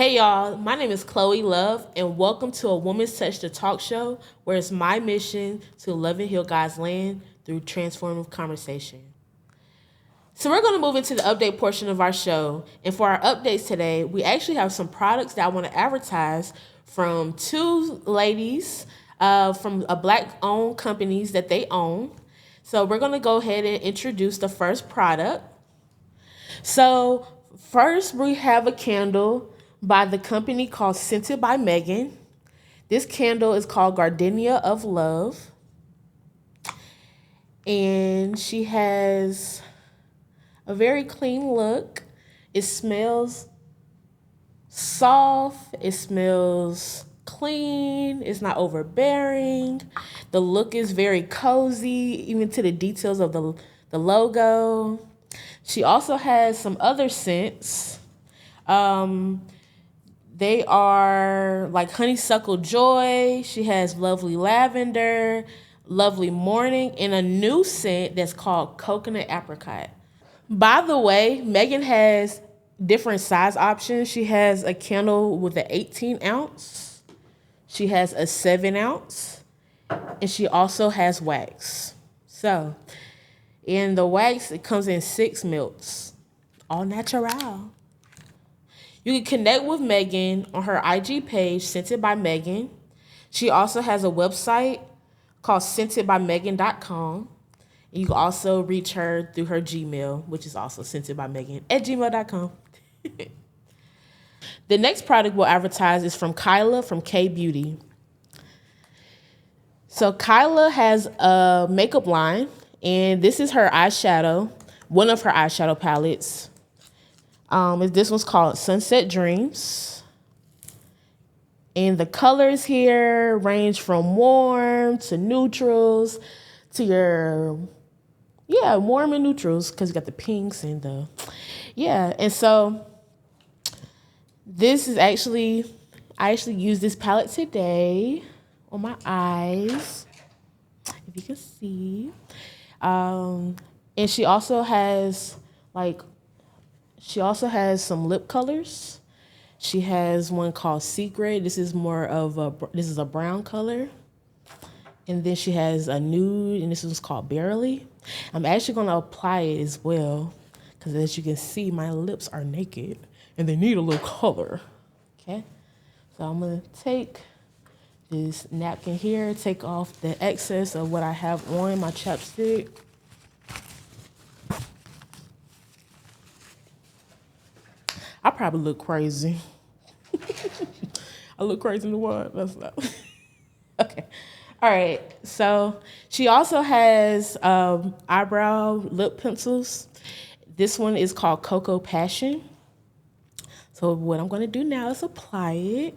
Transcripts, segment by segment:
Hey y'all, my name is Chloe Love, and welcome to A Woman's Touch, the talk show, where it's my mission to love and heal God's land through transformative conversation. So we're going to move into the update portion of our show, and for our updates today, we actually have some products that I want to advertise from two ladies from a Black-owned companies that they own. So we're going to go ahead and introduce the first product. So first, we have a candle by the company called Scented by Meghan. This candle is called Gardenia of Love. And she has a very clean look. It smells soft. It smells clean. It's not overbearing. The look is very cozy, even to the details of the logo. She also has some other scents. They are like honeysuckle joy. She has lovely lavender, lovely morning, and a new scent that's called coconut apricot. By the way, Meghan has different size options. She has a candle with an 18 ounce. She has a 7 ounce. And she also has wax. So, in the wax, it comes in 6 milks. All natural. You can connect with Meghan on her IG page, Scented by Meghan. She also has a website called scentedbymeghan.com. And you can also reach her through her Gmail, which is also scentedbymeghan@gmail.com. The next product we'll advertise is from Kyla from K Beauty. So Kyla has a makeup line, and this is her eyeshadow, one of her eyeshadow palettes. This one's called Sunset Dreams. And the colors here range from warm to neutrals to warm and neutrals, because you got the pinks and and so this is I actually used this palette today on my eyes, if you can see. And she also has some lip colors. She has one called Secret. This is a brown color. And then she has a nude, and this one's called Barely. I'm actually going to apply it as well, because as you can see, my lips are naked, and they need a little color. Okay? So I'm going to take this napkin here, take off the excess of what I have on my chapstick. I probably look crazy. I look crazy in the what? That's not. Okay. All right. So she also has eyebrow lip pencils. This one is called Cocoa Passion. So what I'm going to do now is apply it.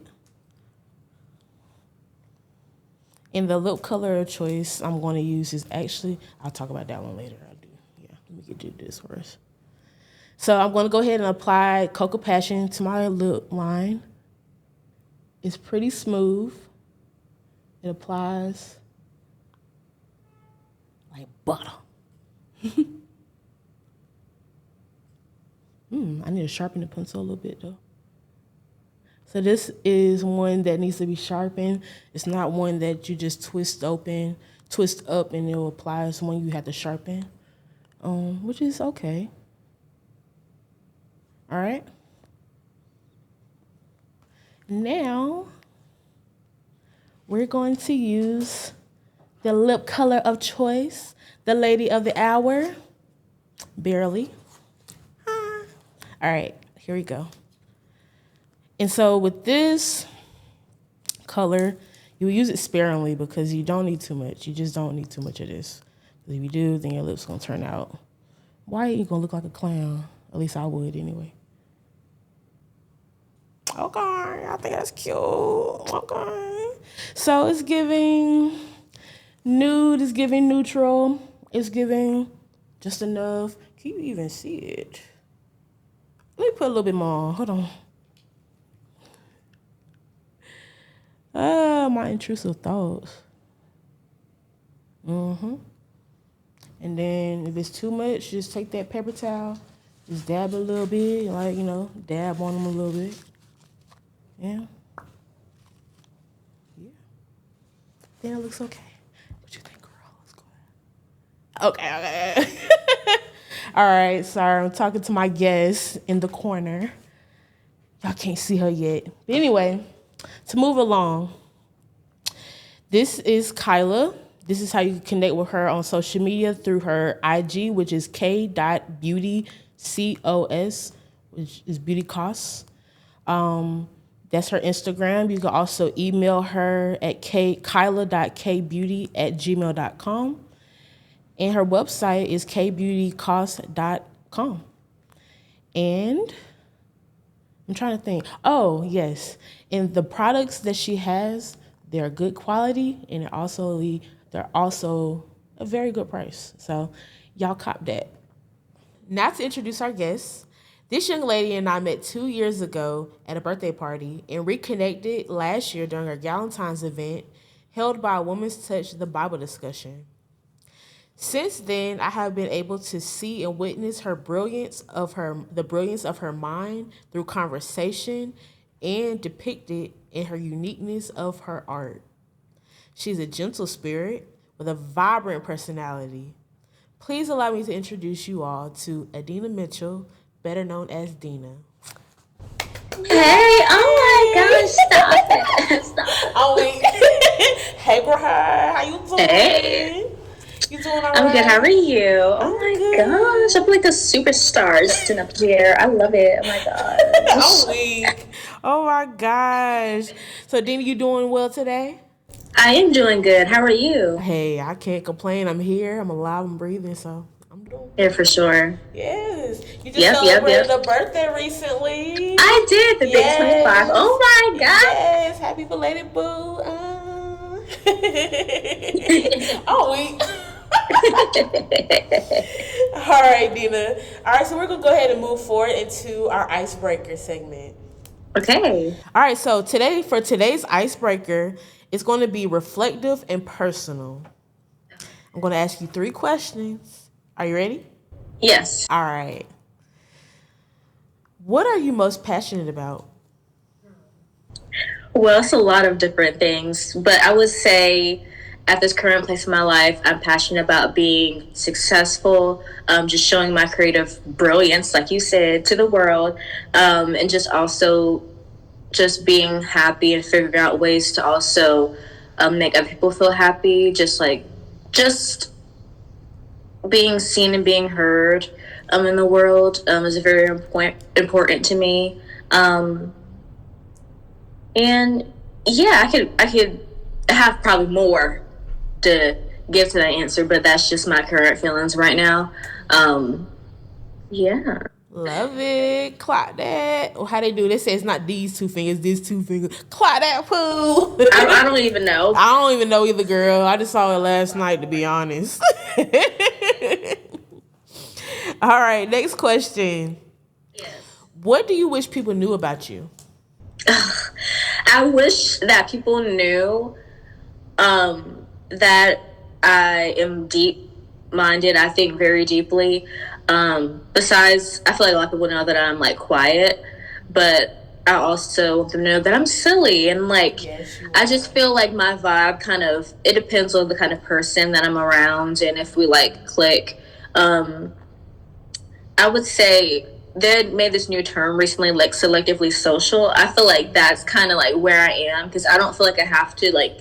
And the lip color of choice I'm going to use is I'll talk about that one later. Let me do this first. So I'm going to go ahead and apply Cocoa Passion to my lip line. It's pretty smooth. It applies like butter. I need to sharpen the pencil a little bit though. So this is one that needs to be sharpened. It's not one that you just twist up and it'll apply. It's one you have to sharpen, which is okay. All right. Now, we're going to use the lip color of choice, the lady of the hour, Barely. All right, here we go. And so with this color, you use it sparingly because you don't need too much. You just don't need too much of this. Because if you do, then your lips going to turn out white. You're going to look like a clown. At least I would anyway. Okay, I think that's cute. Okay. So it's giving nude, it's giving neutral, it's giving just enough. Can you even see it? Let me put a little bit more. Hold on. My intrusive thoughts. And then if it's too much, just take that paper towel, just dab a little bit, dab on them a little bit. Yeah. Yeah. Then it looks okay. What you think, girl? Let's go ahead. Okay. All right. Sorry, I'm talking to my guest in the corner. Y'all can't see her yet. But anyway, to move along, this is Kyla. This is how you can connect with her on social media through her IG, which is k.beautycos, which is beauty costs. That's her Instagram. You can also email her at kyla.kbeauty@gmail.com. And her website is kbeautycost.com. And I'm trying to think. Oh, yes. And the products that she has, they're good quality, and they're also a very good price. So y'all cop that. Now to introduce our guest. This young lady and I met 2 years ago at a birthday party and reconnected last year during a Galentine's event held by a Women's Touch the Bible discussion. Since then, I have been able to see and witness the brilliance of her mind through conversation and depicted in her uniqueness of her art. She's a gentle spirit with a vibrant personality. Please allow me to introduce you all to Edena Mitchell, better known as Dina. Hey, oh my gosh, stop it. Stop it. Oh wait. Hey girl, how you doing? Hey. You doing all right? I'm good. How are you? I'm Oh my good. gosh, I'm like a superstar sitting up here. I love it. Oh my gosh. I'm weak. Oh my gosh. So Dina, you doing well today? I am doing good. How are you? Hey, I can't complain. I'm here. I'm alive and breathing, so I'm doing Yeah, good. for sure. Yes. You just Yep. celebrated a birthday recently. I did, the big 25. Oh my gosh. Yes. Happy belated boo. Oh, we. All right, Dina. All right, so we're going to go ahead and move forward into our icebreaker segment. Okay. All right, so for today's icebreaker, it's going to be reflective and personal. I'm going to ask you 3 questions. Are you ready? Yes. All right. What are you most passionate about? Well, it's a lot of different things, but I would say at this current place in my life, I'm passionate about being successful, just showing my creative brilliance, like you said, to the world, and just also just being happy and figuring out ways to also make other people feel happy, just being seen and being heard in the world is very important to me. And yeah, I could have probably more to give to that answer, but that's just my current feelings right now. Yeah. Love it. Clock that. Or how they do this? Say it's not these 2 fingers, these 2 fingers. Clock that, poo. I don't even know. I don't even know either, girl. I just saw it last night, to be honest. All right, next question. Yes. What do you wish people knew about you? I wish that people knew that I am deep minded. I think very deeply. Besides, I feel like a lot of people know that I'm like quiet, but I also want them to know that I'm silly and like Yes, I just feel like my vibe it depends on the kind of person that I'm around and if we like click. I would say they made this new term recently, like selectively social. I feel like that's kind of like where I am because I don't feel like I have to like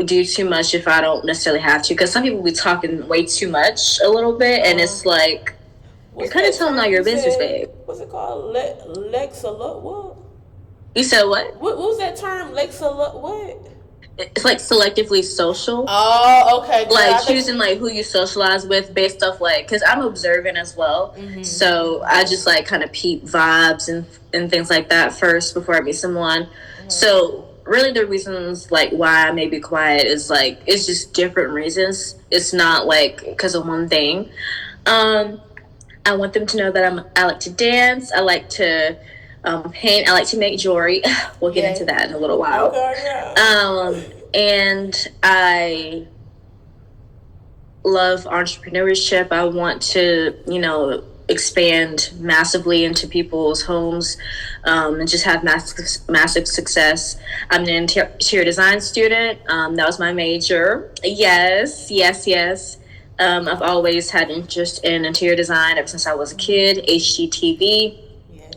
do too much if I don't necessarily have to. Because some people be talking way too much a little bit, and it's like you're kind of telling all your business, babe. What's it called? Lexalot? What? You said what? What was that term? Lexalot? What? It's like selectively social. Oh, okay. Like choosing like who you socialize with based off like because I'm observant as well, so I just like kind of peep vibes and things like that first before I meet someone. So really the reasons like why I may be quiet is like it's just different reasons. It's not like because of one thing. I want them to know that I like to dance. I like to paint. I like to make jewelry. We'll get into that in a little while. Okay, yeah. And I love entrepreneurship. I want to, expand massively into people's homes, and just have massive success. I'm an interior design student. That was my major. Yes, yes, yes. I've always had interest in interior design ever since I was a kid. HGTV. Yes.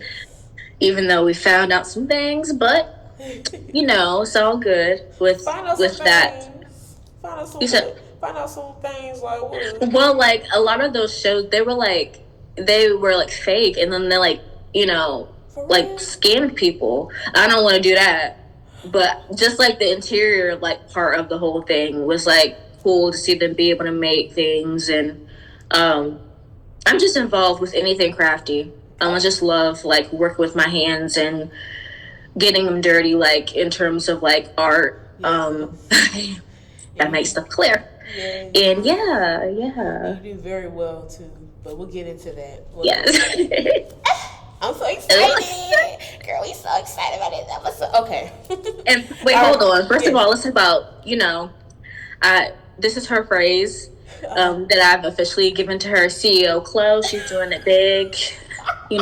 Even though we found out some things, but it's all good Find out some with that. things. Find out You some said, what? Find out some things like what? well, like a lot of those shows, they were like fake, and then they For like real? scammed people. I don't want to do that, but just like the interior like part of the whole thing was like cool to see them be able to make things, and um, I'm just involved with anything crafty. I just love like working with my hands and getting them dirty, like in terms of like art. Yes. That makes stuff clear. Yes. And yeah. You do very well too, but we'll get into that. Yes. I'm so excited. Girl, we so excited about this episode. Okay. And wait, hold on. First of all, let's talk about, this is her phrase that I've officially given to her, CEO Chloe. She's doing it big. Make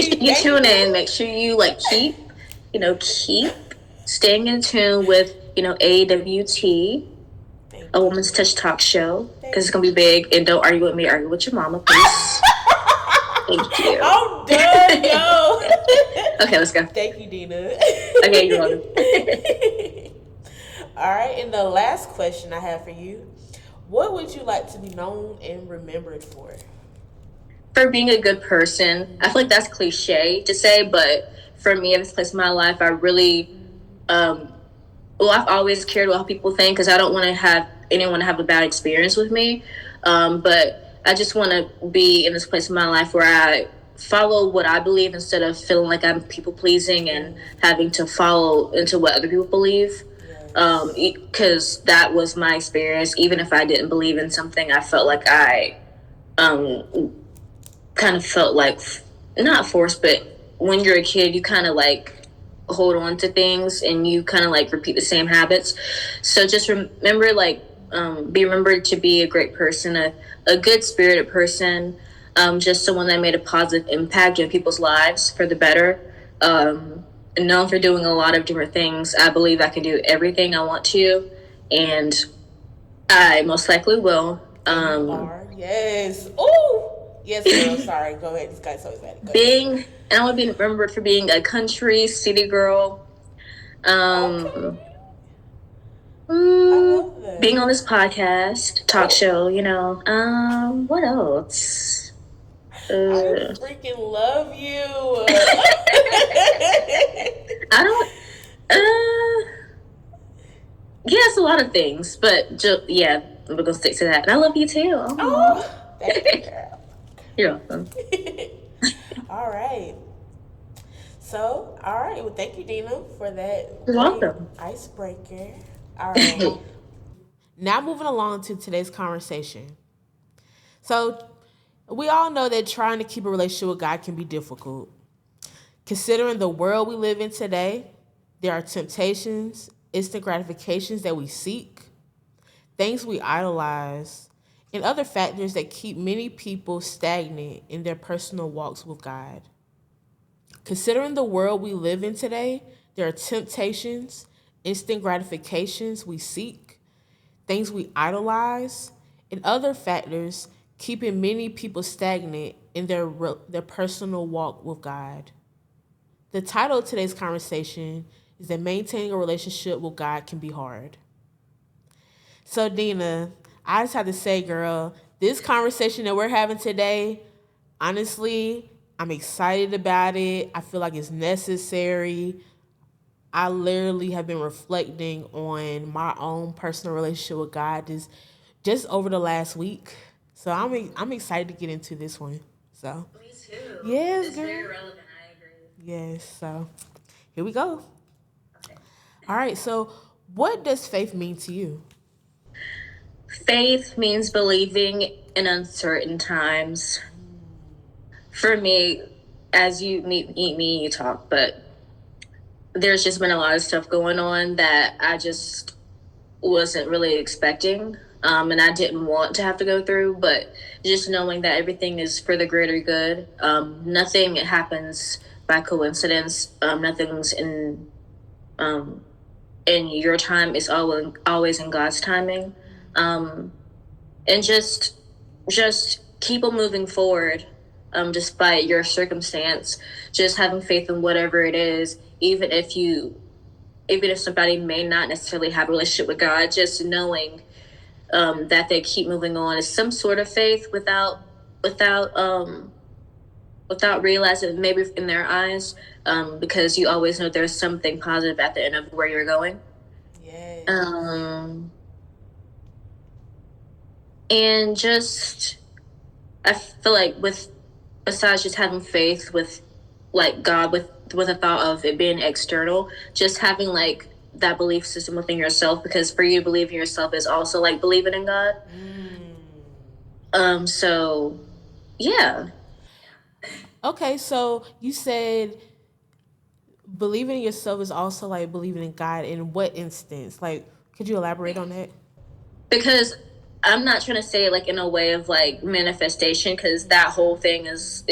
sure you tune in. Make sure you keep staying in tune with, AWT, A Woman's Touch Talk Show, because it's going to be big. And don't argue with me, argue with your mama, please. Thank you. I'm done, yo. Okay, let's go. Thank you, Dina. Okay, you're welcome. All right, and the last question I have for you, what would you like to be known and remembered for? For being a good person. I feel like that's cliche to say, but for me, at this place in my life, I really, I've always cared about how people think, because I don't want to have anyone have a bad experience with me. But I just want to be in this place in my life where I follow what I believe instead of feeling like I'm people pleasing and having to follow into what other people believe. Because that was my experience. Even if I didn't believe in something, I felt like I kind of felt like, not forced, but when you're a kid, you kind of like hold on to things and you kind of like repeat the same habits. So just remember, be remembered to be a great person, a good spirited person, just someone that made a positive impact in people's lives for the better. And known for doing a lot of different things. I believe I can do everything I want to, and I most likely will. Yes. Ooh. Yes, girl. Sorry. Go ahead. This guy's so excited. I want to be remembered for being a country city girl. Okay. I love that. Being on this podcast, talk show, what else? I freaking love you. I don't. It's a lot of things, but we're gonna stick to that. And I love you too. Oh, thank you, girl. You're welcome. All right. So, well, thank you, Dina, for that. You're welcome. Icebreaker. All right. Now moving along to today's conversation. So, we all know that trying to keep a relationship with God can be difficult. Considering the world we live in today, there are temptations, instant gratifications that we seek, things we idolize, and other factors that keep many people stagnant in their personal walks with God. Considering the world we live in today, there are temptations, instant gratifications we seek, things we idolize, and other factors keeping many people stagnant in their personal walk with God. The title of today's conversation is that maintaining a relationship with God can be hard. So, Dina, I just have to say, girl, this conversation that we're having today, honestly, I'm excited about it. I feel like it's necessary. I literally have been reflecting on my own personal relationship with God just over the last week. So I'm excited to get into this one. So me too. Yes, it's girl. very relevant. I agree. Yes. So here we go. Okay. All right. So what does faith mean to you? Faith means believing in uncertain times. For me, as you meet me, you talk, but there's just been a lot of stuff going on that I just wasn't really expecting. And I didn't want to have to go through, but just knowing that everything is for the greater good. Nothing happens by coincidence. Nothing's um, in your time. It's always in God's timing. And just keep on moving forward, despite your circumstance. Just having faith in whatever it is, even if somebody may not necessarily have a relationship with God, just knowing that they keep moving on is some sort of faith without without realizing maybe in their eyes, because you always know there's something positive at the end of where you're going. Yes. And just I feel like with besides just having faith with like God with a thought of it being external, just having like that belief system within yourself, because for you to believe in yourself is also like believing in God. So yeah. Okay, so you said believing in yourself is also like believing in God. In what instance? Like, could you elaborate on that? Because I'm not trying to say it like in a way of like manifestation, because that whole thing is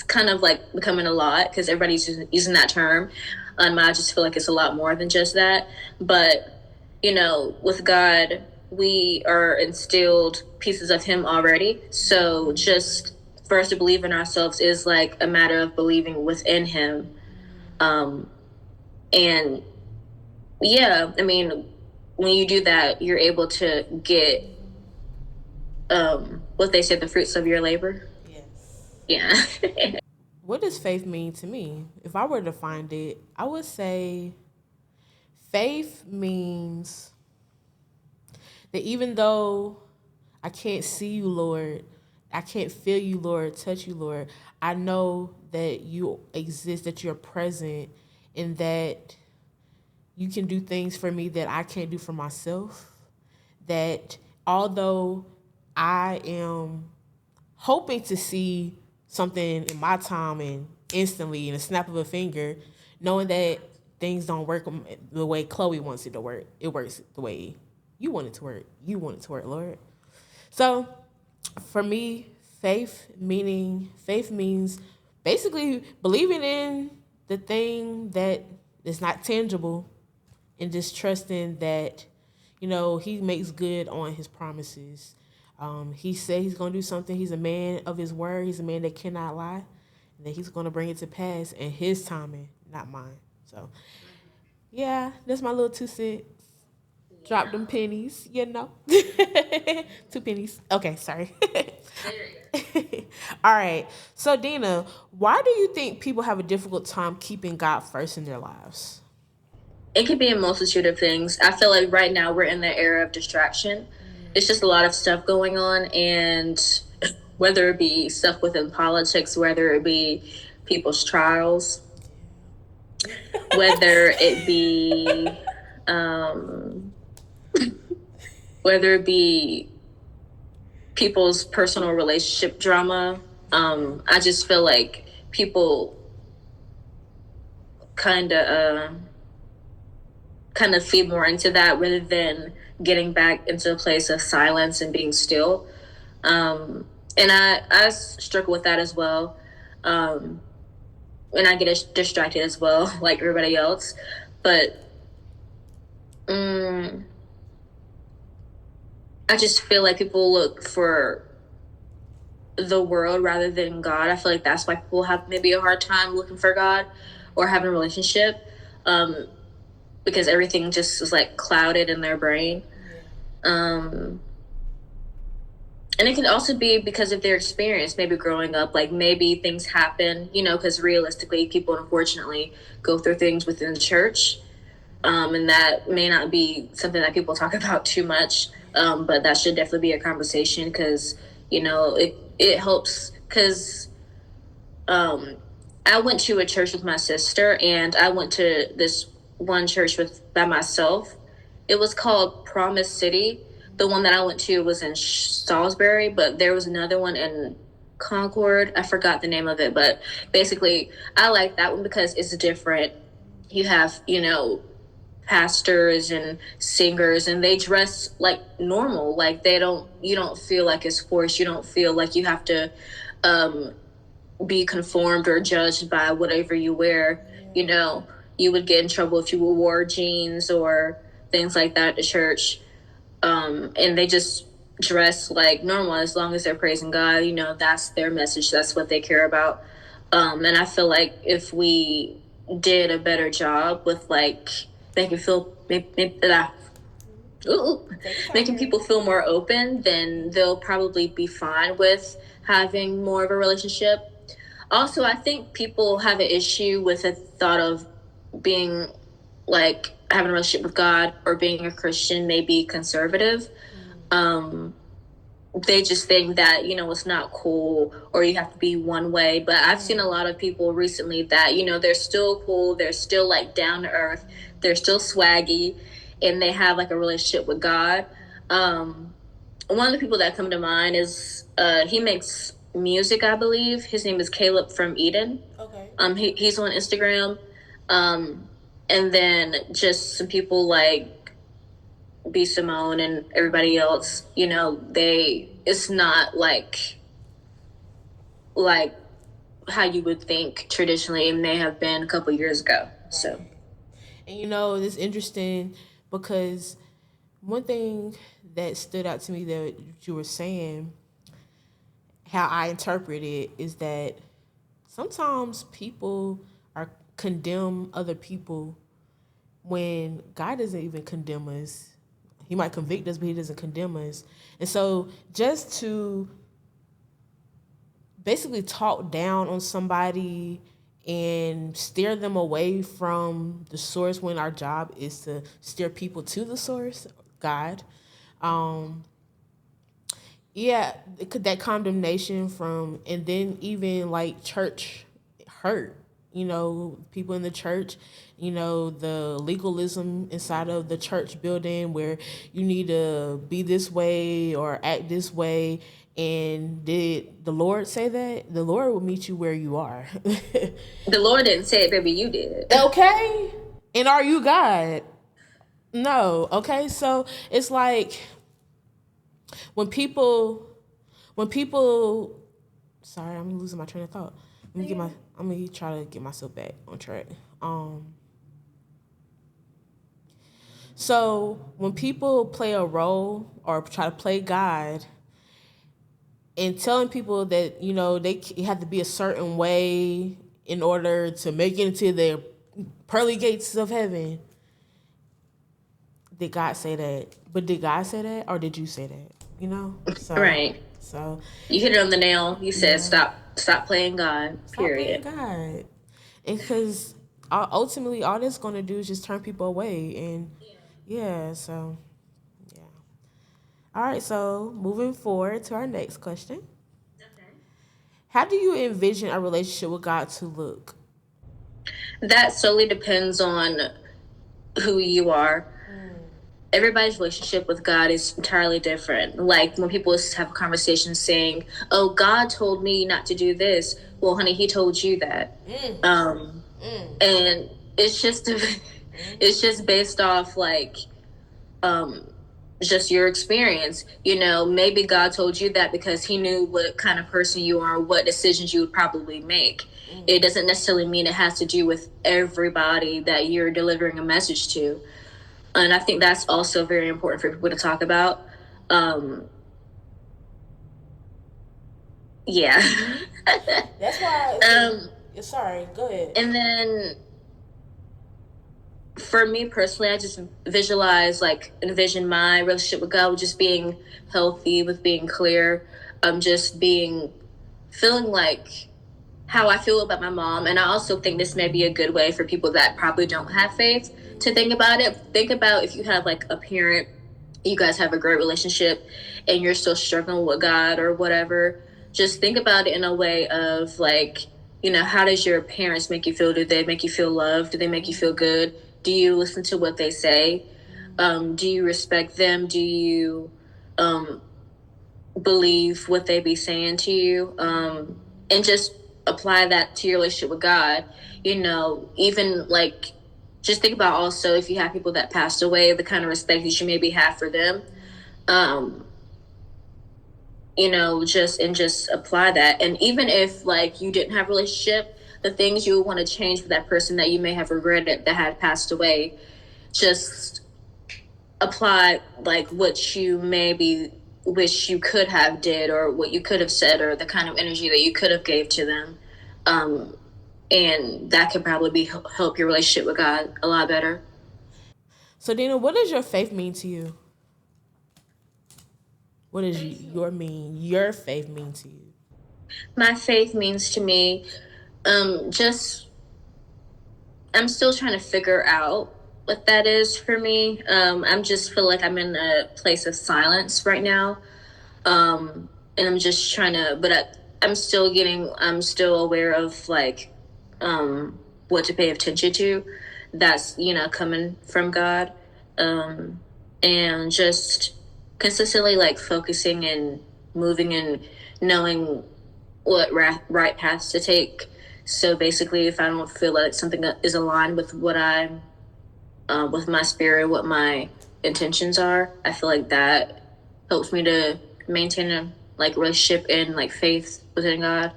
kind of like becoming a lot because everybody's using that term. I just feel like it's a lot more than just that. But with God, we are instilled pieces of Him already. So just for us to believe in ourselves is like a matter of believing within Him. And yeah, I mean, when you do that, you're able to get what they say, the fruits of your labor. Yes. Yeah. What does faith mean to me? If I were to find it, I would say faith means that even though I can't see you, Lord, I can't feel you, Lord, touch you, Lord, I know that you exist, that you're present, and that you can do things for me that I can't do for myself. That although I am hoping to see something in my time and instantly in a snap of a finger, knowing that things don't work the way Chloe wants it to work, it works the way you want it to work. You want it to work, Lord. So for me, faith means basically believing in the thing that is not tangible and just trusting that, he makes good on his promises. He said he's going to do something. He's a man of his word. He's a man that cannot lie. And that he's going to bring it to pass in his timing, not mine. So, yeah, that's my little 2 cents. Drop them pennies, 2 pennies. Okay, sorry. All right. So, Dina, why do you think people have a difficult time keeping God first in their lives? It could be a multitude of things. I feel like right now we're in the era of distraction. It's just a lot of stuff going on, and whether it be stuff within politics, whether it be people's trials, whether it be um, whether it be people's personal relationship drama. I just feel like people kind of feed more into that rather than getting back into a place of silence and being still. And I struggle with that as well. And I get distracted as well, like everybody else. But I just feel like people look for the world rather than God. I feel like that's why people have maybe a hard time looking for God or having a relationship, because everything just is like clouded in their brain. And it can also be because of their experience, maybe growing up, like maybe things happen, because realistically, people unfortunately go through things within the church. And that may not be something that people talk about too much, but that should definitely be a conversation because, it helps because I went to a church with my sister, and I went to this one church by myself. It was called Promise City. The one that I went to was in Salisbury, but there was another one in Concord. I forgot the name of it, but basically, I like that one because it's different. You have, pastors and singers, and they dress like normal. Like they don't, you don't feel like it's forced. You don't feel like you have to um, be conformed or judged by whatever you wear. You know, you would get in trouble if you wore jeans or things like that to church. And they just dress like normal as long as they're praising God. You know, that's their message. That's what they care about. And I feel like if we did a better job with like making feel ooh, making people feel more open, then they'll probably be fine with having more of a relationship. Also, I think people have an issue with the thought of being like having a relationship with God or being a Christian may be conservative. Um, they just think that, you know, it's not cool or you have to be one way. But I've seen a lot of people recently that, you know, they're still cool, they're still like down to earth, they're still swaggy, and they have like a relationship with God. One of the people that come to mind is he makes music, I believe. His name is Caleb from Eden. Okay. He's on Instagram. Um, and then just some people like B Simone and everybody else, you know, they it's not like how you would think traditionally it may have been a couple years ago. So And you know, it's interesting because one thing that stood out to me that you were saying, how I interpret it, is that sometimes people are condemn other people when God doesn't even condemn us. He might convict us, but he doesn't condemn us. And so just to basically talk down on somebody and steer them away from the source when our job is to steer people to the source, God. Um, yeah, that condemnation from, and then even like church hurt, you know, people in the church, you know, the legalism inside of the church building where you need to be this way or act this way. And did the Lord say that? The Lord will meet you where you are. the Lord didn't say it, baby, you did. Okay. And are you God? No. Okay. So it's like when people when people sorry, I'm losing my train of thought. I'm gonna try to get myself back on track. So when people play a role or try to play God and telling people that, you know, they have to be a certain way in order to make it into the pearly gates of heaven, did God say that? But did God say that, or did you say that? You know, Right. so You hit it on the nail. You said yeah, stop playing God. stop playing Period. God, and because ultimately all this going to do is just turn people away, and yeah, so yeah. All right, so moving forward to our next question: how do you envision a relationship with God to look? That solely depends on who you are. Everybody's relationship with God is entirely different. Like when people have conversations saying, "Oh, God told me not to do this." Well, honey, He told you that, and it's just it's just based off like um, just your experience. You know, maybe God told you that because He knew what kind of person you are, what decisions you would probably make. It doesn't necessarily mean it has to do with everybody that you're delivering a message to. And I think that's also very important for people to talk about. Um, yeah. That's why. Sorry, go ahead. And then for me personally, I just visualize, like, envision my relationship with God with just being healthy, with being clear, just being, feeling like how I feel about my mom. And I also think this may be a good way for people that probably don't have faith to think about it. Think about if you have like a parent, you guys have a great relationship, and you're still struggling with God or whatever. Just think about it in a way of like, you know, how does your parents make you feel? Do they make you feel loved? Do they make you feel good? Do you listen to what they say? Do you respect them? Do you um, believe what they be saying to you? And just apply that to your relationship with God. You know, even like just think about also if you have people that passed away, the kind of respect that you maybe have for them. Um, just apply that. And even if like you didn't have a relationship, the things you would want to change for that person that you may have regretted that had passed away, just apply like what you maybe wish you could have did or what you could have said or the kind of energy that you could have gave to them. Um, and that could probably help your relationship with God a lot better. So, Dina, what does your faith mean to you? What does your faith mean to you? My faith means to me, just I'm still trying to figure out what that is for me. I'm just feel like I'm in a place of silence right now. And I'm just trying to, but I'm still aware of like, what to pay attention to. That's, coming from God. Um, and just consistently like focusing and moving and knowing what right paths to take. So basically, if I don't feel like something is aligned with what I'm, with my spirit, what my intentions are, I feel like that helps me to maintain a like relationship and like faith within God.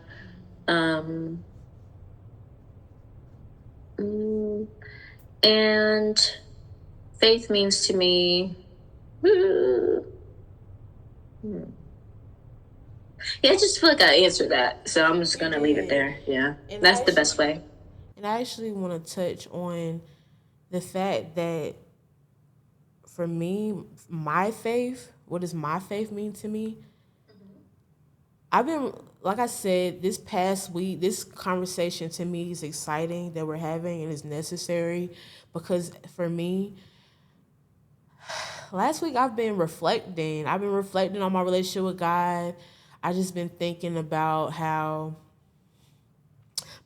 Um, mm, and faith means to me, yeah, I just feel like I answered that, so I'm just You gonna leave it did. there. Yeah, And that's the best way. I actually want to touch on the fact that for me, my faith, what does my faith mean to me? I've been, like I said, this past week, this conversation to me is exciting that we're having and is necessary because for me, last week I've been reflecting. I've been reflecting on my relationship with God. I just been thinking about how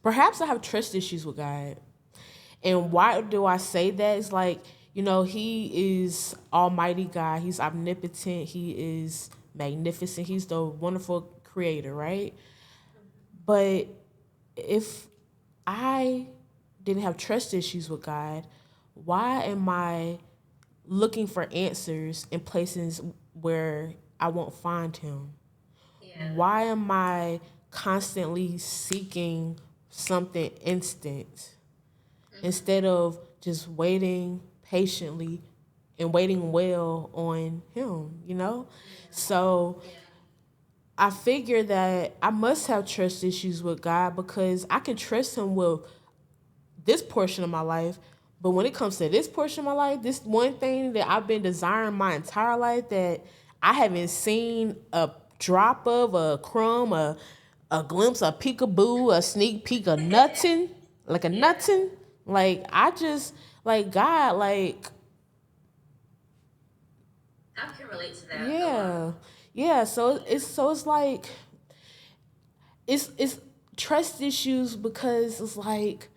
perhaps I have trust issues with God. And why do I say that? It's like, He is Almighty God. He's omnipotent. He is magnificent. He's the wonderful creator, right? But if I didn't have trust issues with God, why am I looking for answers in places where I won't find Him? Yeah. Why am I constantly seeking something instant instead of just waiting patiently and waiting well on Him, So I figure that I must have trust issues with God because I can trust Him with this portion of my life. But when it comes to this portion of my life, this one thing that I've been desiring my entire life that I haven't seen a drop of, a crumb, a glimpse, a peekaboo, a sneak peek, a nothing, like a nothing. Like I just like God, like I can relate to that. yeah, yeah. So it's like it's trust issues because it's like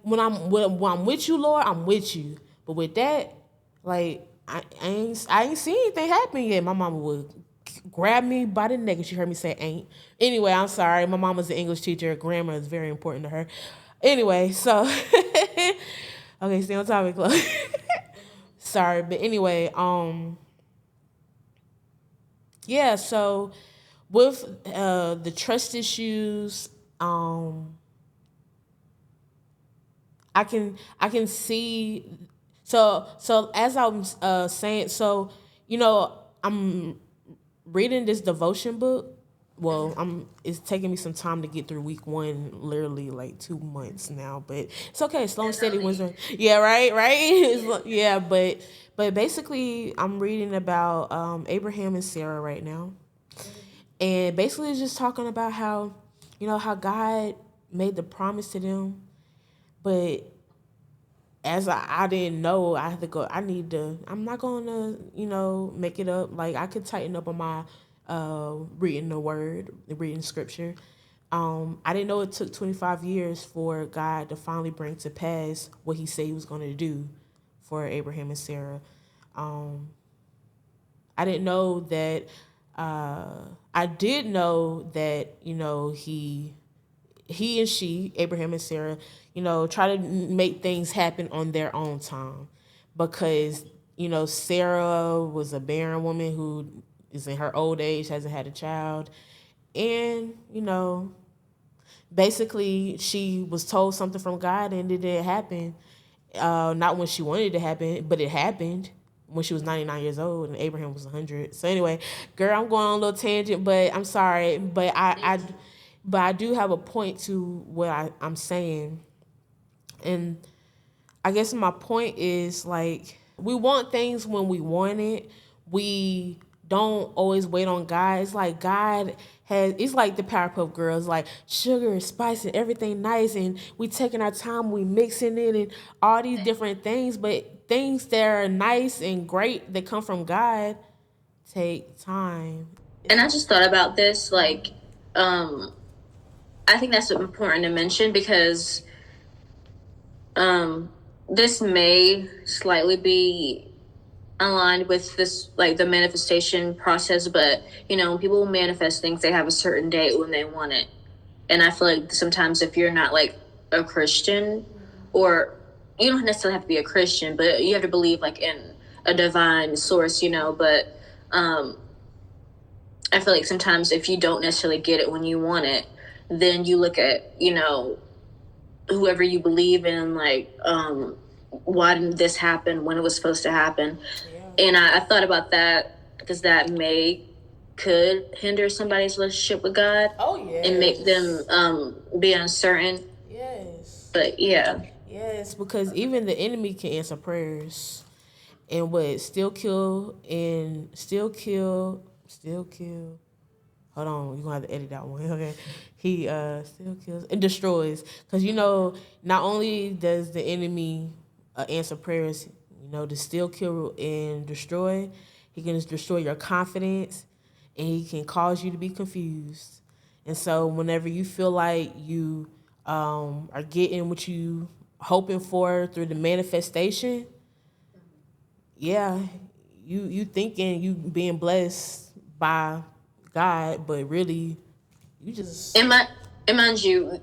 when I'm with you, Lord, I'm with you. But with that, like I ain't seen anything happen yet. My mama would grab me by the neck and she heard me say ain't. Anyway, I'm sorry. My mama's an English teacher. Grammar is very important to her. Anyway, so okay, stay on topic, Chloe. Sorry, but anyway, yeah, so with the trust issues, I can see. So as I'm saying, I'm reading this devotion book. Well, it's taking me some time to get through week one, literally like 2 months now, but it's okay. Slow and steady wins. Yeah, right. Yeah, but basically, I'm reading about Abraham and Sarah right now, and basically, it's just talking about how how God made the promise to them, but as I didn't know, I had to go. I'm not going to, make it up. Like I could tighten up on my reading the word, reading scripture. I didn't know it took 25 years for God to finally bring to pass what He said He was going to do for Abraham and Sarah. I didn't know that. I did know that He he and she, Abraham and Sarah, try to make things happen on their own time, because Sarah was a barren woman who is in her old age, hasn't had a child, and basically she was told something from God and it didn't happen. Not when she wanted it to happen, but it happened when she was 99 years old and Abraham was 100. So anyway, girl, I'm going on a little tangent, but I'm sorry, but I do have a point to what I'm saying. And I guess my point is, like, we want things when we want it. We don't always wait on God. It's like God has, it's like the Powerpuff Girls, like sugar and spice and everything nice, and we taking our time, we mixing it and all these different things, but things that are nice and great that come from God take time. And I just thought about this, like, I think that's important to mention because this may slightly be aligned with this, like the manifestation process, but when people manifest things, they have a certain date when they want it. And I feel like sometimes if you're not like a Christian, or you don't necessarily have to be a Christian, but you have to believe like in a divine source, but I feel like sometimes if you don't necessarily get it when you want it, then you look at, whoever you believe in, like, why didn't this happen when it was supposed to happen? Yeah. And I thought about that because that could hinder somebody's relationship with God. Oh yeah. And make them be uncertain. Yes. But yeah. Yes, because even the enemy can answer prayers and what still kill. Hold on, you're gonna have to edit that one. Okay, he still kills and destroys, because not only does the enemy answer prayers, to still kill and destroy, he can destroy your confidence, and he can cause you to be confused. And so whenever you feel like you are getting what you hoping for through the manifestation, yeah, you thinking you being blessed by God, but really you just and mind you,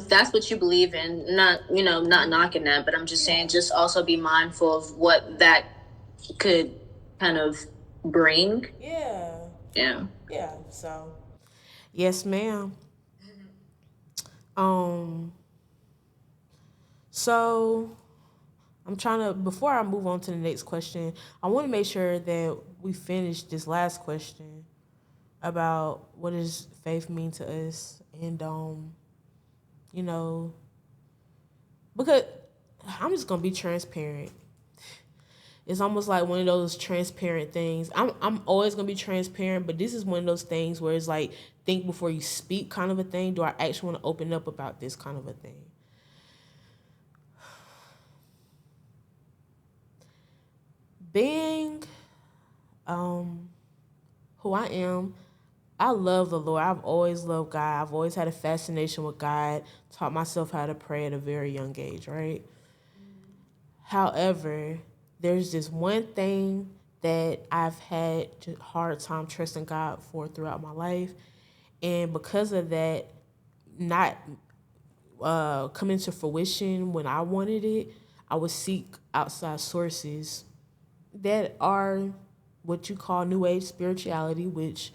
that's what you believe in. Not not knocking that, but I'm just saying, just also be mindful of what that could kind of bring. Yeah. Yeah. Yeah. So yes, ma'am. Um. So I'm trying to, before I move on to the next question, I want to make sure that we finish this last question about what does faith mean to us, and you know, because I'm just gonna be transparent. It's almost like one of those transparent things. I'm always gonna be transparent, but this is one of those things where it's like, think before you speak kind of a thing. Do I actually want to open up about this kind of a thing? Being who I am, I love the Lord. I've always loved God. I've always had a fascination with God. Taught myself how to pray at a very young age, right? However, there's this one thing that I've had a hard time trusting God for throughout my life. And because of that, not coming to fruition when I wanted it, I would seek outside sources that are what you call New Age spirituality, which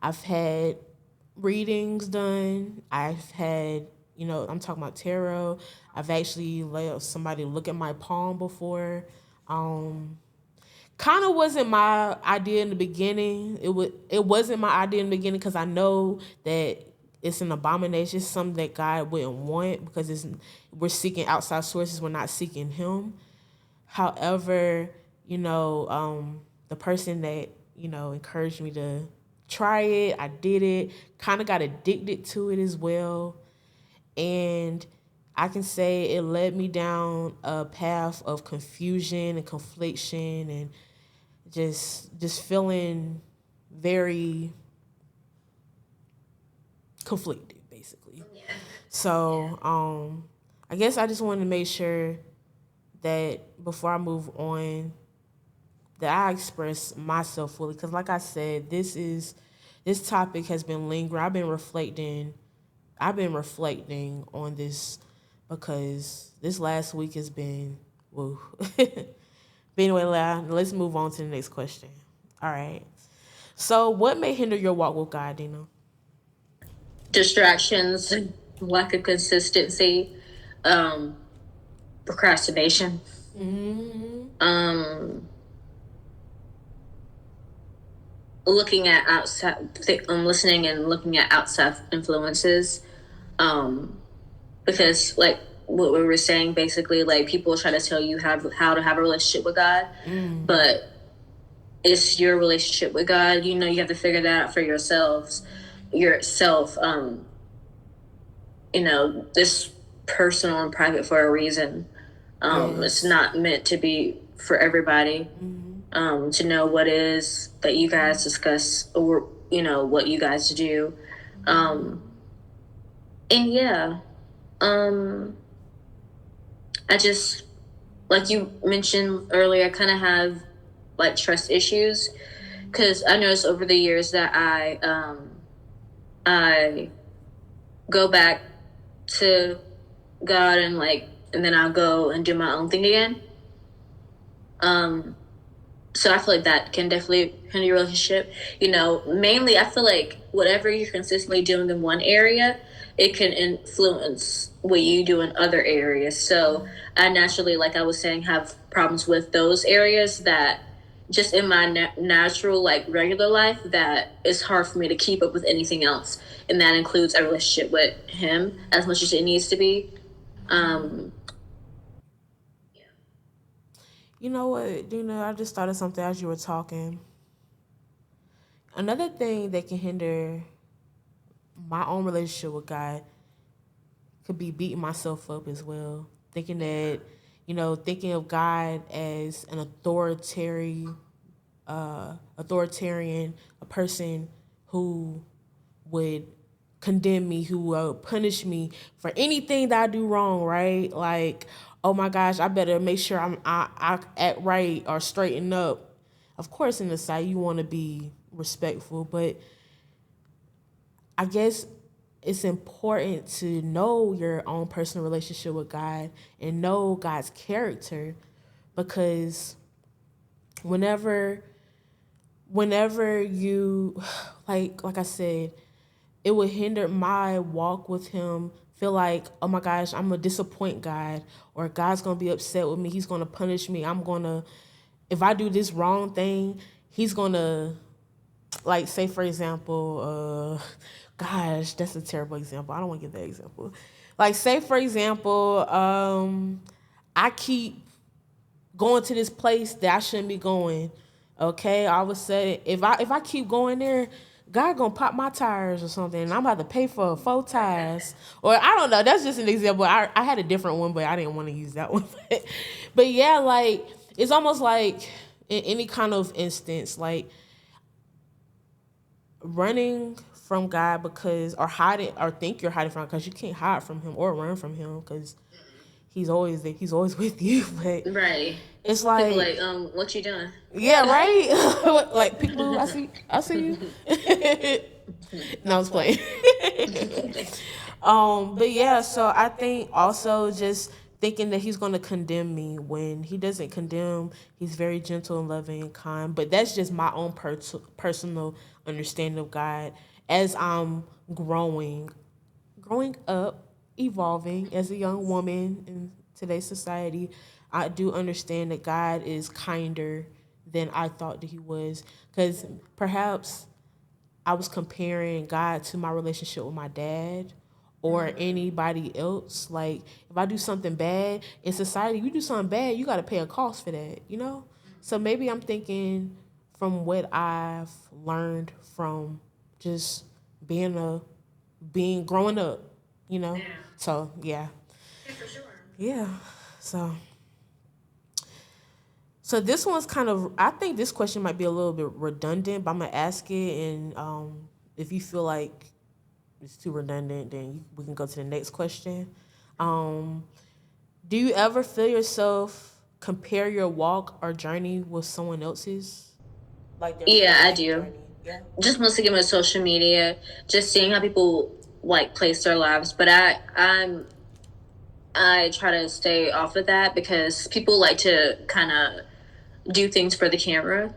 I've had readings done. I've had, I'm talking about tarot. I've actually let somebody look at my palm before. Kind of wasn't my idea in the beginning. It wasn't my idea in the beginning because I know that it's an abomination, it's something that God wouldn't want, because we're seeking outside sources, we're not seeking Him. However, the person that encouraged me to try it, I did it. Kind of got addicted to it as well, and I can say it led me down a path of confusion and confliction, and just feeling very conflicted, basically. Yeah. So I guess I just wanted to make sure that before I move on, that I express myself fully, because like I said, this topic has been lingering. I've been reflecting I've been reflecting on this because this last week has been woo. But anyway, let's move on to the next question. All right. So, what may hinder your walk with God, Dina? Distractions, lack of consistency, um, procrastination, Mm-hmm. um, looking at outside, listening and looking at outside influences. Um, because like what we were saying, basically, like people try to tell you how to have a relationship with God, Mm. but it's your relationship with God. You know, you have to figure that out for yourselves, yourself. You know, this personal and private for a reason. It's Yes. not meant to be for everybody. Mm-hmm. To know what is that you guys discuss, or you know what you guys do, um, and yeah, um, I just like you mentioned earlier, I kind of have like trust issues because I noticed over the years that I go back to God and like and then I'll go and do my own thing again. Um, so I feel like that can definitely hinder your relationship. You know, mainly I feel like whatever you're consistently doing in one area, it can influence what you do in other areas. So I naturally, like I was saying, have problems with those areas that just in my natural, like regular life, that it's hard for me to keep up with anything else. And that includes a relationship with him as much as it needs to be. Um, You know what, Dina? I just thought of something as you were talking. Another thing that can hinder my own relationship with God could be beating myself up as well. Thinking that, thinking of God as an authoritarian, a person who would condemn me, who will punish me for anything that I do wrong, right? Like, oh my gosh, I better make sure I act right or straighten up. Of course, in the sight, you want to be respectful, but I guess it's important to know your own personal relationship with God and know God's character because whenever whenever you like I said, it would hinder my walk with him. Feel like, oh my gosh, I'm gonna disappoint God, or God's gonna be upset with me. He's gonna punish me. If I do this wrong thing, he's gonna, like, say for example, gosh, that's a terrible example. I don't want to give that example. Like, say for example, I keep going to this place that I shouldn't be going. Okay, all of a sudden, if I keep going there, God gonna pop my tires or something, and I'm about to pay for 4 tires. Or I don't know. That's just an example. I had a different one, but I didn't want to use that one. But yeah, like it's almost like in any kind of instance, like running from God because or hiding or think you're hiding from God because you can't hide from Him or run from Him because He's always there. He's always with you. But right. it's People like, like, what you doing? yeah, right. Like Peekaboo, I see you. No, I was playing. But yeah, so I think also just thinking that he's gonna condemn me when he doesn't condemn. He's very gentle and loving and kind. But that's just my own personal understanding of God as I'm growing up, evolving as a young woman in today's society. I do understand that God is kinder than I thought that He was, because perhaps I was comparing God to my relationship with my dad or anybody else. Like, if I do something bad in society, you do something bad, you got to pay a cost for that, you know? So maybe I'm thinking from what I've learned from just being growing up, you know? So, yeah. Yeah. So, so this one's kind of, I think this question might be a little bit redundant, but I'm going to ask it. And if you feel like it's too redundant, then we can go to the next question. Um, do you ever feel yourself compare your walk or journey with someone else's? Like their Yeah, I faith do. journey? Yeah. Just once again with social media, just seeing how people like place their lives, but I try to stay off of that because people like to kind of do things for the camera.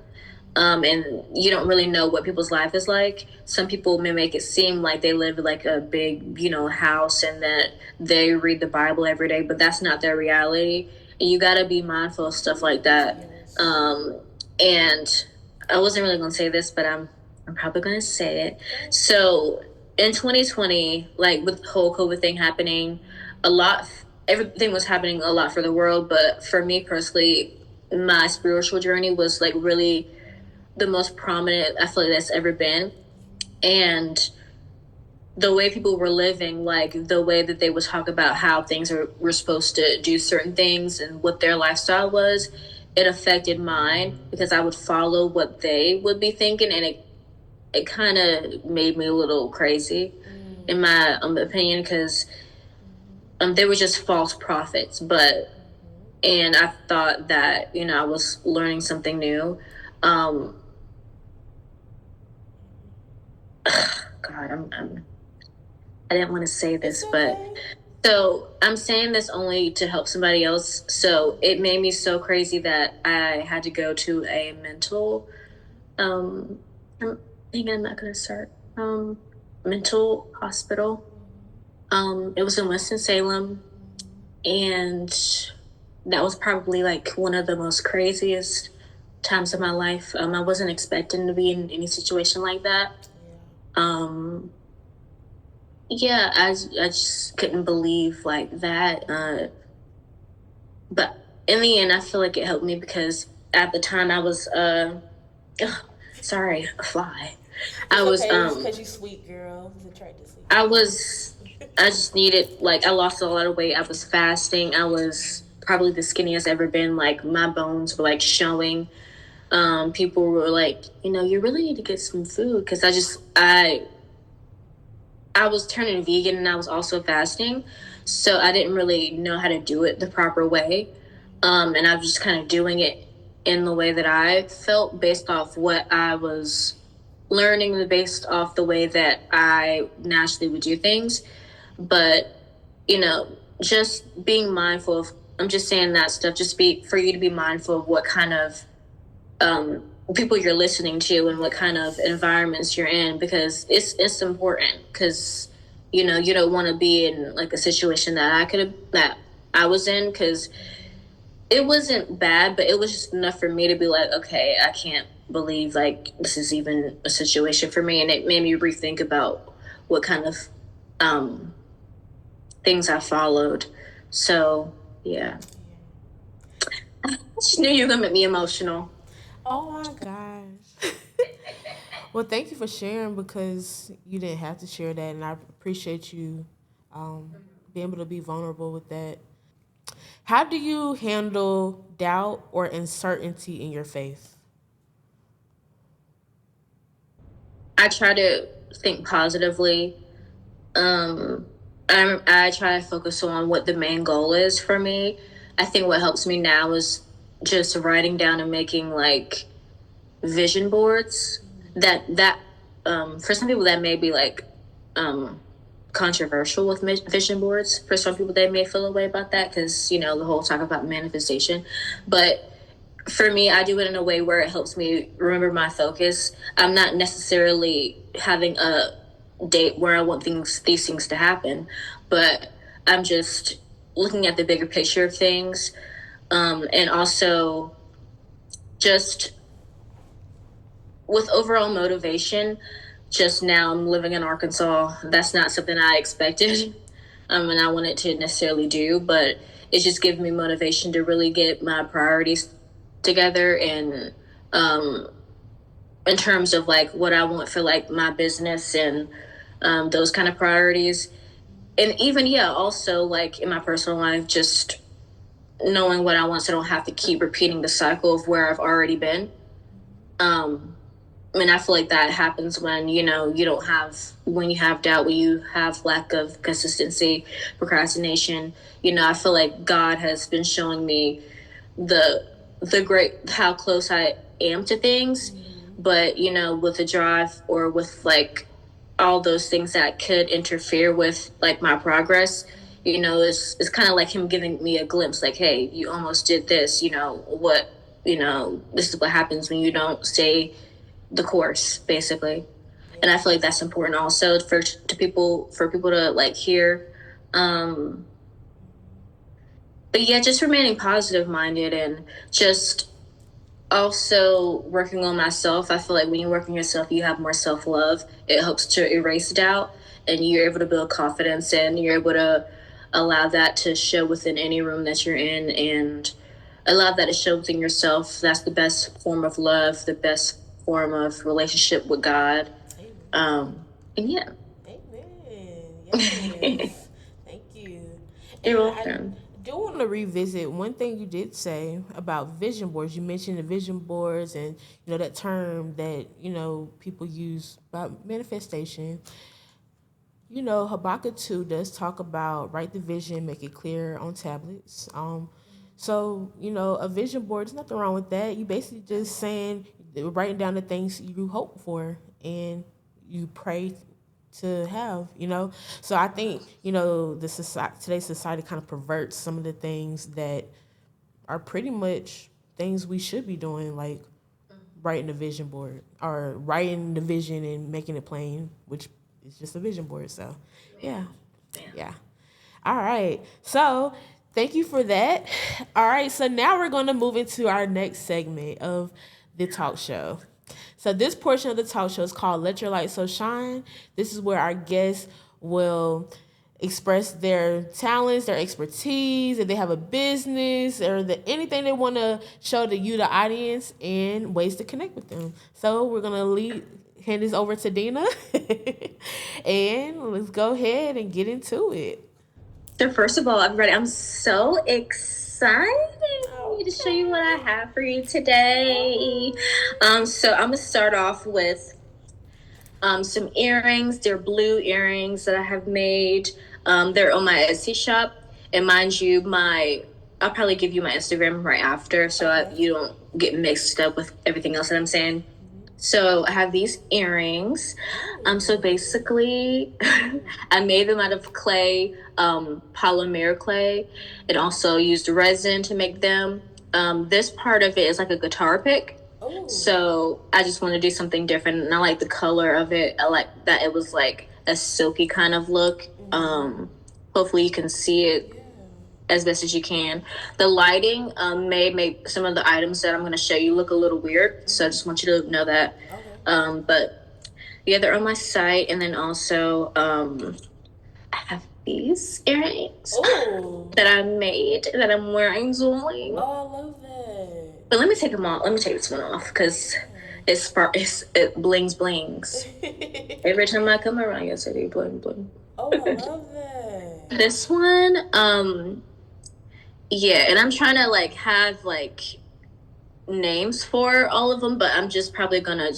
And you don't really know what people's life is like. Some people may make it seem like they live like a big, house and that they read the Bible every day, but that's not their reality. And you got to be mindful of stuff like that. Yes. And I wasn't really going to say this, but I'm probably going to say it. So in 2020, like with the whole COVID thing happening, everything was happening a lot for the world, but for me personally, my spiritual journey was like really the most prominent I feel like that's ever been. And the way people were living, like the way that they would talk about how were supposed to do certain things and what their lifestyle was, it affected mine because I would follow what they would be thinking, and it kind of made me a little crazy, in my opinion, because they were just false prophets. And I thought that I was learning something new. God, I didn't want to say this, but so I'm saying this only to help somebody else. So it made me so crazy that I had to go to a mental, I'm thinking I'm not gonna start, mental hospital. It was in Winston-Salem, and that was probably like one of the most craziest times of my life. I wasn't expecting to be in any situation like that. Um, yeah, I just couldn't believe like that. But in the end, I feel like it helped me because at the time I was, sorry, a fly. I It's was, okay. It's because you sweet girl. It's attracted to sweet. I was, I just needed, like, I lost a lot of weight. I was fasting. I was probably the skinniest I've ever been. Like, my bones were like showing. People were like, you really need to get some food because I was turning vegan and I was also fasting. So I didn't really know how to do it the proper way. And I was just kind of doing it in the way that I felt based off what I was learning, based off the way that I naturally would do things. But, just being mindful of, I'm just saying that stuff, just for you to be mindful of what kind of people you're listening to and what kind of environments you're in, because it's important, because you don't want to be in like a situation that I was in, because it wasn't bad, but it was just enough for me to be like, okay, I can't believe like this is even a situation for me, and it made me rethink about what kind of um things I followed. So yeah, I just knew you were gonna make me emotional. Oh my gosh. Well, thank you for sharing because you didn't have to share that, and I appreciate you um, being able to be vulnerable with that. How do you handle doubt or uncertainty in your faith? I try to think positively. Um, I try to focus on what the main goal is for me. I think what helps me now is just writing down and making like vision boards. For some people that may be like um, controversial with vision boards. For some people, they may feel a way about that because the whole talk about manifestation, but for me, I do it in a way where it helps me remember my focus. I'm not necessarily having a date where I want these things to happen, but I'm just looking at the bigger picture of things, and also just with overall motivation. Just now, I'm living in Arkansas. That's not something I expected, and I wanted to necessarily do, but it's just given me motivation to really get my priorities together, and um, in terms of like what I want for like my business and those kind of priorities. And even, yeah, also like in my personal life, just knowing what I want so I don't have to keep repeating the cycle of where I've already been. Um, I mean, I feel like that happens when, you don't have, when you have doubt, when you have lack of consistency, procrastination. I feel like God has been showing me how close I am to things, but with a drive or with like all those things that could interfere with like my progress. It's kind of like him giving me a glimpse, like, hey, you almost did this. This is what happens when you don't stay the course, basically. And I feel like that's important also for people to like hear. Um, but yeah, just remaining positive minded and just also working on myself. I feel like when you work on yourself, you have more self love. It helps to erase doubt, and you're able to build confidence, and you're able to allow that to show within any room that you're in, and allow that to show within yourself. That's the best form of love, the best form of relationship with God. And yeah. Amen. Yes. Thank you. You're And I welcome. do want to revisit one thing you did say about vision boards. You mentioned the vision boards and that term that people use about manifestation. Habakkuk 2 does talk about write the vision, make it clear on tablets. So, a vision board, there's nothing wrong with that. You basically just saying, writing down the things you hope for and you pray to have. So I think, the society, today's society kind of perverts some of the things that are pretty much things we should be doing, like writing a vision board or writing the vision and making it plain, which is just a vision board. So, yeah. Yeah. All right. So, thank you for that. All right. So, now we're going to move into our next segment of the talk show. So, this portion of the talk show is called Let Your Light So Shine. This is where our guests will express their talents, their expertise, if they have a business or anything they want to show to you, the audience, and ways to connect with them. So we're gonna hand this over to Dina, and let's go ahead and get into it. So first of all, everybody, I'm so excited to show you what I have for you today. So I'm gonna start off with some earrings. They're blue earrings that I have made. They're on my Etsy shop. And mind you, I'll probably give you my Instagram right after, so you don't get mixed up with everything else that I'm saying. So I have these earrings. So basically, I made them out of clay, polymer clay, and also used resin to make them. This part of it is like a guitar pick. Oh. So I just want to do something different, and I like the color of it. I like that it was like a silky kind of look. Hopefully you can see it as best as you can. The lighting may make some of the items that I'm going to show you look a little weird, so I just want you to know that. But yeah, they're on my site, and then also I have these earrings that I made that I'm wearing. Oh, I love that. But let me take them off. Let me take this one off because it blings. Every time I come around, you say bling bling. Oh, I love that. This one, yeah, and I'm trying to like have like names for all of them, but I'm just probably gonna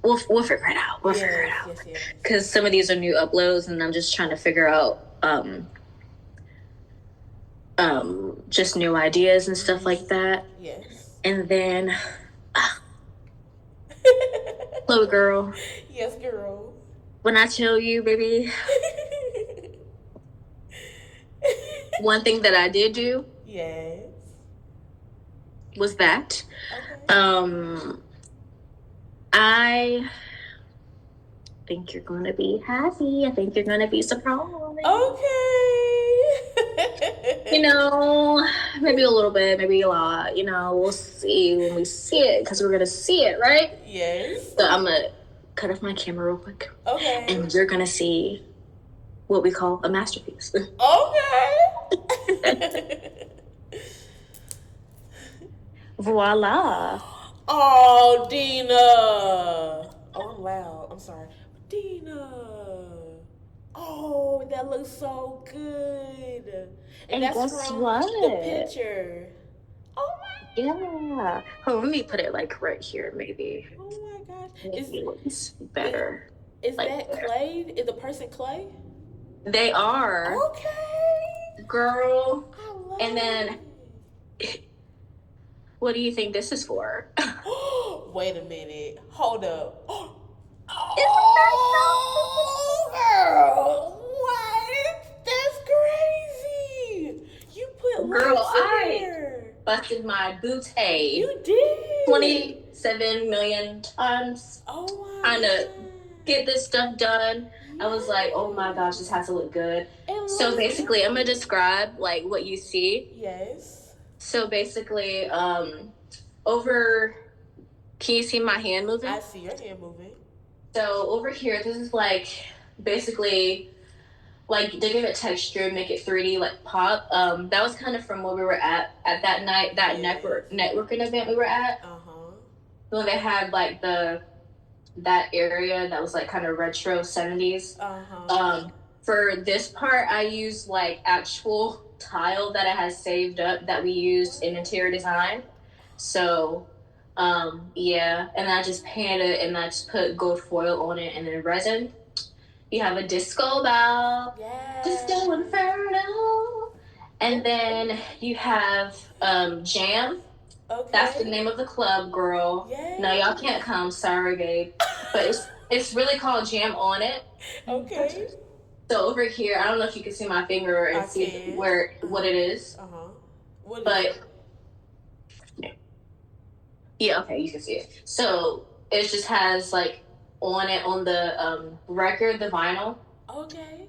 we'll figure it out. We'll figure it out because some of these are new uploads, and I'm just trying to figure out just new ideas and stuff like that. Yes. And then, hello, girl. Yes, girl. When I tell you, baby, one thing that I did do, yes, was that I think you're gonna be happy. I think you're gonna be surprised. Okay. Maybe a little bit, maybe a lot. We'll see when we see it, because we're gonna see it, right? Yes. So I'm gonna cut off my camera real quick. Okay. And you're gonna see what we call a masterpiece. Okay. Voila. Oh, Dina. Oh, I'm loud. I'm sorry. Dina. Oh, that looks so good. And that's guess from what? the picture. Oh my. Yeah. Oh, let me put it like right here, maybe. Oh my gosh. Maybe it looks better. Is like that there. clay? Is the person clay? They are. Okay. Girl. I love And then, what do you think this is for? Wait a minute. Hold up. Oh, girl, what? That's crazy. You put Girl, lights in I there. busted my bootay You did. 27 million times Oh my trying to god. get this stuff done. I was like, oh my gosh, this Yes. has to look good. It So looks basically, I'm gonna great. describe like what you see. Yes. So basically, over. Can you see my hand moving? I see your hand moving. So over here, this is like basically like to give it texture, make it 3D, like pop. That was kind of from where we were at that night, that Yes. networking event we were at. So they had like that area that was like kind of retro 70s. For this part, I used like actual tile that I had saved up that we used in interior design. So yeah, and I just painted it and I just put gold foil on it and then resin. You have a disco ball, Yes. disco inferno, and then you have jam. Okay. That's the name of the club, girl. Yes. No, y'all can't come. Sorry, babe. But it's really called Jam on It. Okay. So over here, I don't know if you can see my finger and see where what it is. What is But it? yeah, okay, you can see it. So it just has like on it on the record, the vinyl. Okay.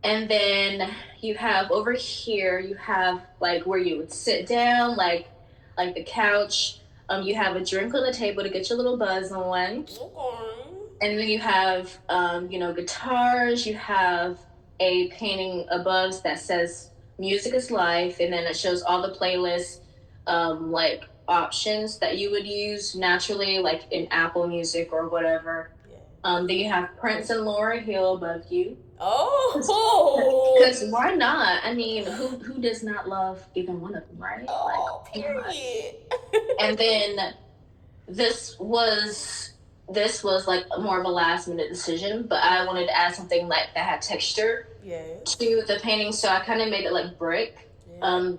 And then you have over here, you have like where you would sit down, like the couch. You have a drink on the table to get your little buzz on. Okay. And then you have, guitars. You have a painting above that says "Music is Life," and then it shows all the playlists, like options that you would use naturally, like in Apple Music or whatever. Yeah. Then you have Prince and Lauryn Hill above you. Oh. Because why not? I mean, who does not love either one of them, right? Oh, like, period. And then this was like more of a last minute decision, but I wanted to add something like that had texture to the painting, so I kind of made it like brick. That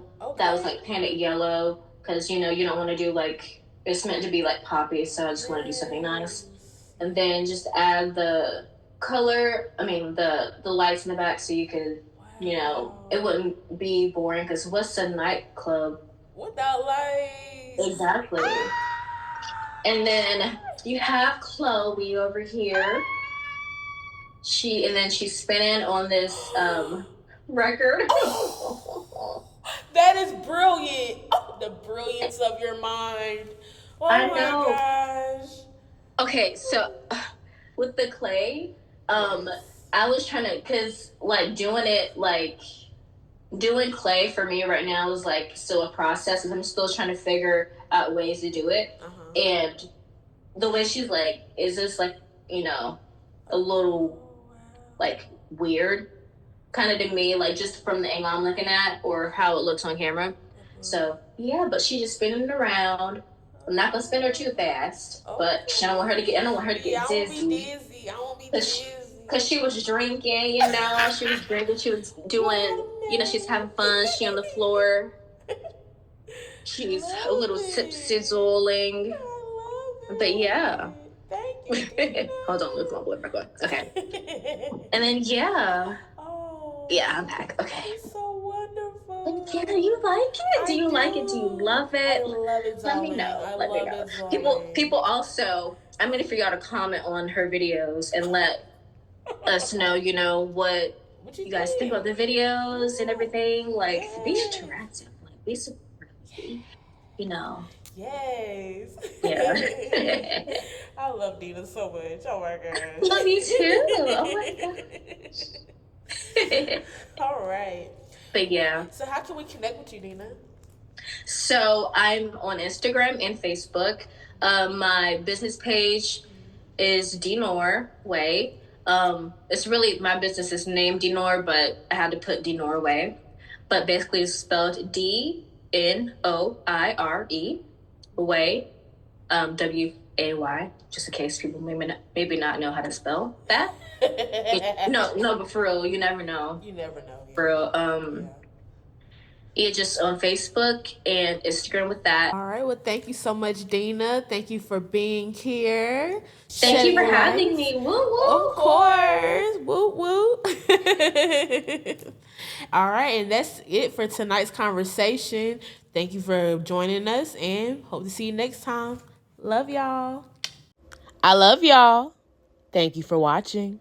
was like painted yellow because you don't want to do like it's meant to be like poppy, so I just want to do something nice. And then just add the color. I mean the lights in the back, so you could it wouldn't be boring because what's a nightclub without lights? Exactly. And then you have Chloe over here. She's spinning on this record. That is brilliant. Oh, the brilliance of your mind. Oh I my know. gosh. Okay, so with the clay, I was trying to, cause like doing clay for me right now is like still a process, and I'm still trying to figure out ways to do it. And the way she's like, is this like a little like weird kind of to me, like just from the angle I'm looking at or how it looks on camera. So yeah, but she's just spinning it around. I'm not gonna spin her too fast, but I don't want her to get dizzy. I won't be dizzy. Cause she was drinking, she was drinking, she was doing, she's having fun, she on the floor. She's a little sizzling. But yeah. Thank you. Hold on, let's my back on. Okay. And then yeah, I'm back. Okay. It's so wonderful. Yeah, you like it? Do you like it? Do you love it? I love it, Let me know. Let me know. People also, I'm gonna for y'all to comment on her videos and let us know, what you guys think about the videos and everything. Like, be interactive. Like, be supportive. Yes. Yeah. I love Dina so much. Oh my gosh. Love you too. Oh my gosh. All right. But yeah. So how can we connect with you, Dina? So I'm on Instagram and Facebook. My business page is Dinor Way. It's really, my business is named Dinor, but I had to put Dinor Way. But basically it's spelled DNOIRE Way, WAY, just in case people maybe not know how to spell that. No, but for real, you never know. You never know. For real. Yeah, just on Facebook and Instagram with that. All right. Well, thank you so much, Dina. Thank you for being here, Thank you for shedding having light. me. Woo woo, Of of course. course. Woo woo. All right. And that's it for tonight's conversation. Thank you for joining us and hope to see you next time. Love y'all. I love y'all. Thank you for watching.